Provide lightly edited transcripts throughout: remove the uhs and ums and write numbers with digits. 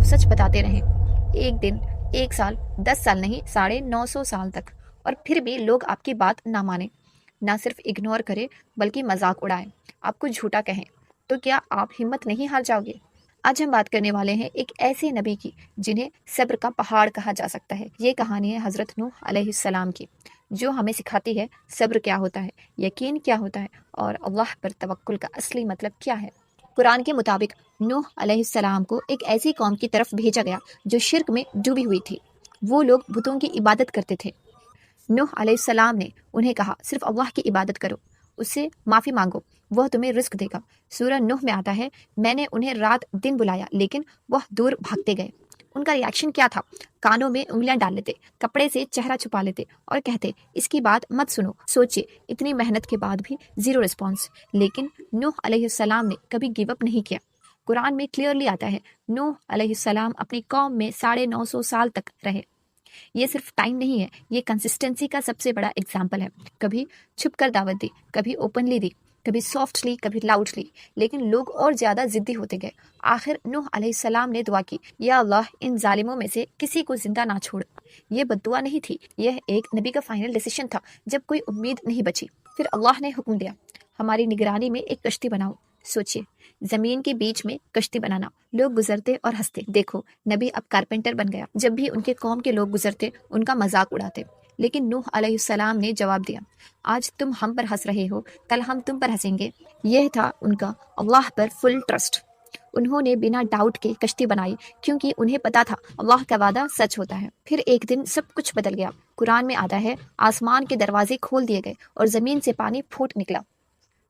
सच बताते रहें। एक दिन, एक साल, 10 साल नहीं, 950 साल तक, और फिर भी लोग आपकी बात ना माने, ना सिर्फ इग्नोर करें बल्कि मजाक उड़ाएं, आपको झूठा कहें, तो क्या आप हिम्मत नहीं हार जाओगे? आज हम बात करने वाले हैं एक ऐसे नबी की जिन्हें सब्र का पहाड़ कहा जा सकता है। ये कहानी है हज़रत नूह अलैहिस्सलाम की, जो हमें सिखाती है सब्र क्या होता है, यकीन क्या होता है, और अल्लाह पर तवक्कुल का असली मतलब क्या है। कुरान के मुताबिक नूह अलैहिस्सलाम को एक ऐसी कौम की तरफ भेजा गया जो शिर्क में डूबी हुई थी। वो लोग बुतों की इबादत करते थे। नूह अलैहिस्सलाम ने उन्हें कहा, सिर्फ अल्लाह की इबादत करो, उससे माफ़ी मांगो, वह तुम्हें रिस्क देगा। सूरह नूह में आता है, मैंने उन्हें रात दिन बुलाया लेकिन वह दूर भागते गए। उनका रिएक्शन क्या था? कानों में उंगलियां डाल लेते, कपड़े से चेहरा छुपा लेते और कहते, इसकी बात मत सुनो। सोचिए, इतनी मेहनत के बाद भी जीरो रिस्पॉन्स। लेकिन नूह अलैहिस्सलाम ने कभी गिव अप नहीं किया। कुरान में क्लियरली आता है, नूह अलैहिस्सलाम अपनी कौम में 950 साल तक रहे। ये सिर्फ टाइम नहीं है, ये कंसिस्टेंसी का सबसे बड़ा एग्जाम्पल है। कभी छुप कर दावत दी, कभी ओपनली दी, कभी सॉफ्टली, कभी लाउडली, लेकिन लोग और ज्यादा जिद्दी होते गए। आखिर नूह अलैहिस्सलाम ने दुआ की, या अल्लाह, इन जालिमों में से किसी को जिंदा ना छोड़। ये बद्दुआ नहीं थी, यह एक नबी का फाइनल डिसीजन था जब कोई उम्मीद नहीं बची। फिर अल्लाह ने हुक्म दिया, हमारी निगरानी में एक कश्ती बनाओ। सोचिए, जमीन के बीच में कश्ती बनाना। लोग गुजरते और हंसते, देखो नबी अब कारपेंटर बन गया। जब भी उनके कौम के लोग गुजरते उनका मजाक उड़ाते, लेकिन नूह अलैहिस्सलाम ने जवाब दिया, आज तुम हम पर हंस रहे हो, कल हम तुम पर हंसेंगे। यह था उनका अल्लाह पर फुल ट्रस्ट। उन्होंने बिना डाउट के कश्ती बनाई क्योंकि उन्हें पता था अल्लाह का वादा सच होता है। फिर एक दिन सब कुछ बदल गया। कुरान में आता है, आसमान के दरवाजे खोल दिए गए और जमीन से पानी फूट निकला।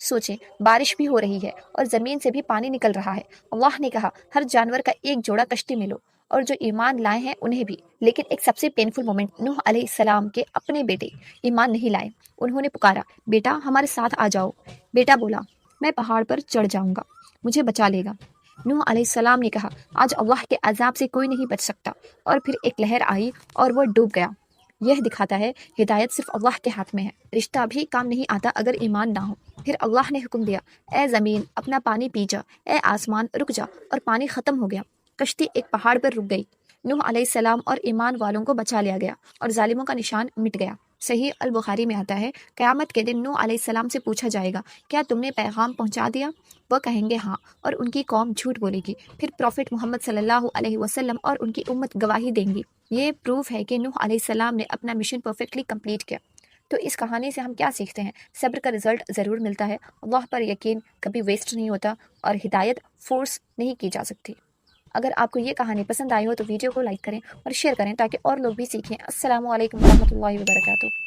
सोचें, बारिश भी हो रही है और जमीन से भी पानी निकल रहा है। अल्लाह ने कहा, हर जानवर का एक जोड़ा कश्ती में लो, और जो ईमान लाए हैं उन्हें भी। लेकिन एक सबसे पेनफुल मोमेंट, नूह अलैहिस्सलाम के अपने बेटे ईमान नहीं लाए। उन्होंने पुकारा, बेटा हमारे साथ आ जाओ। बेटा बोला, मैं पहाड़ पर चढ़ जाऊंगा, मुझे बचा लेगा। नूह अलैहिस्सलाम ने कहा, आज अल्लाह के अजाब से कोई नहीं बच सकता। और फिर एक लहर आई और वह डूब गया। यह दिखाता है, हिदायत सिर्फ अल्लाह के हाथ में है। रिश्ता भी काम नहीं आता अगर ईमान ना हो। फिर अल्लाह ने हुक्म दिया, ए ज़मीन अपना पानी पी जा, ए आसमान रुक जा, और पानी ख़त्म हो गया। कश्ती एक पहाड़ पर रुक गई। नूह अलैहिस्सलाम और ईमान वालों को बचा लिया गया और जालिमों का निशान मिट गया। सही अल बुखारी में आता है, क़यामत के दिन नूह अलैहिस्सलाम से पूछा जाएगा, क्या तुमने पैगाम पहुंचा दिया? वह कहेंगे हाँ, और उनकी कौम झूठ बोलेगी। फिर प्रॉफिट मोहम्मद सल्लल्लाहु अलैहि वसल्लम और उनकी उम्मत गवाही देंगी। ये प्रूफ है कि नूह अलैहिस्सलाम ने अपना मिशन परफेक्टली कंप्लीट किया। तो इस कहानी से हम क्या सीखते हैं? सब्र का रिजल्ट ज़रूर मिलता है, अल्लाह पर यकीन कभी वेस्ट नहीं होता, और हिदायत फोर्स नहीं की जा सकती। अगर आपको ये कहानी पसंद आई हो तो वीडियो को लाइक करें और शेयर करें ताकि और लोग भी सीखें। अस्सलामु अलैकुम वरहमतुल्लाहि वबरकातुहू।